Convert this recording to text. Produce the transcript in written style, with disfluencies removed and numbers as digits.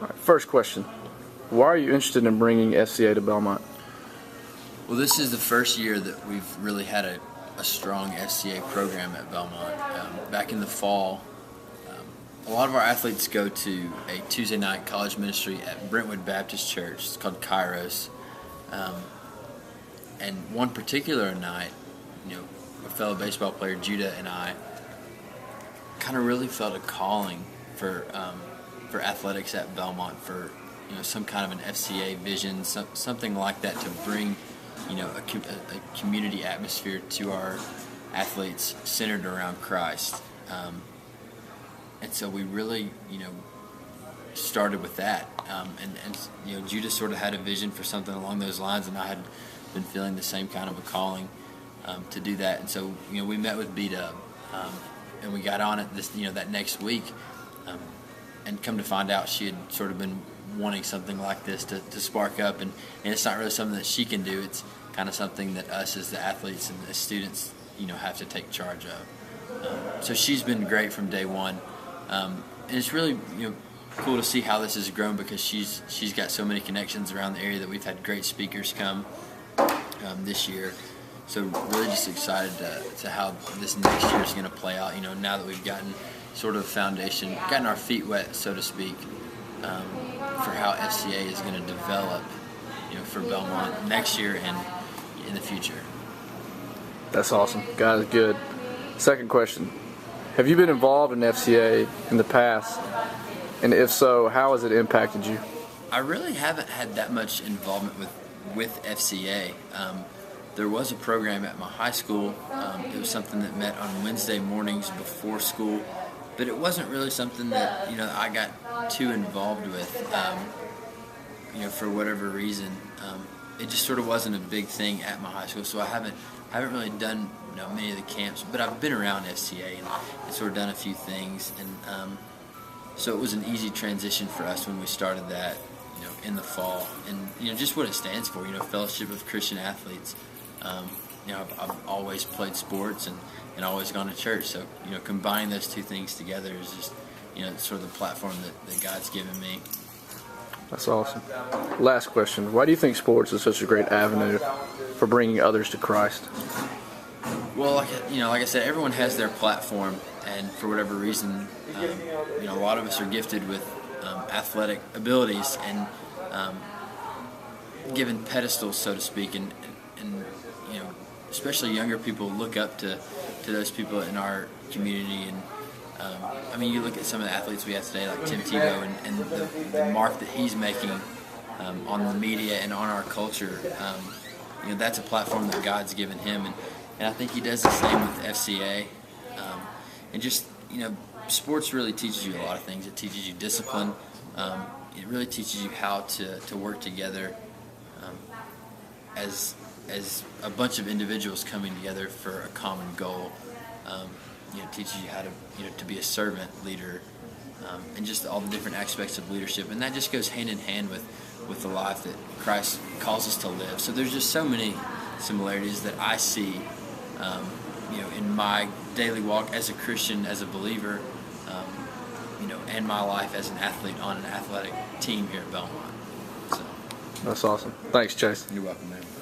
All right, first question. Why are you interested in bringing FCA to Belmont? Well, this is the first year that we've really had a strong FCA program at Belmont. Back in the fall, a lot of our athletes go to a Tuesday night college ministry at Brentwood Baptist Church. It's called Kairos. And one particular night, a fellow baseball player, Judah, and I kind of really felt a calling for athletics at Belmont, for some kind of an FCA vision, something like that, to bring a community atmosphere to our athletes centered around Christ. And so we really started with that, and Judah sort of had a vision for something along those lines, and I had been feeling the same kind of a calling to do that. And so we met with B-Dub, and we got on it that next week, and come to find out she had sort of been wanting something like this to spark up, and it's not really something that she can do. It's kind of something that us as the athletes and the students have to take charge of. So she's been great from day one, and it's really cool to see how this has grown, because she's got so many connections around the area that we've had great speakers come this year. So really just excited to how this next year is going to play out. Now that we've gotten sort of a foundation, gotten our feet wet, so to speak, for how FCA is going to develop, for Belmont next year and in the future. That's awesome. God is good. Second question. Have you been involved in FCA in the past? And if so, how has it impacted you? I really haven't had that much involvement with FCA. There was a program at my high school. It was something that met on Wednesday mornings before school, but it wasn't really something that I got too involved with. For whatever reason, it just sort of wasn't a big thing at my high school. So I haven't really done many of the camps, but I've been around FCA and sort of done a few things, and so it was an easy transition for us when we started that in the fall. And just what it stands for, Fellowship of Christian Athletes. I've always played sports and always gone to church, so combining those two things together is just sort of the platform that God's given me. That's awesome. Last question. Why do you think sports is such a great avenue for bringing others to Christ? Well, like I said, everyone has their platform, and for whatever reason, a lot of us are gifted with athletic abilities and given pedestals, so to speak, and especially younger people look up to those people in our community. And you look at some of the athletes we have today, like Tim Tebow, and the mark that he's making on the media and on our culture. That's a platform that God's given him, and I think he does the same with FCA. And just sports really teaches you a lot of things. It teaches you discipline. It really teaches you how to work together as a bunch of individuals coming together for a common goal. It teaches you how to be a servant leader, and just all the different aspects of leadership. And that just goes hand in hand with the life that Christ calls us to live. So there's just so many similarities that I see, in my daily walk as a Christian, as a believer, and my life as an athlete on an athletic team here at Belmont. So that's awesome. Thanks, Chase. You're welcome, man.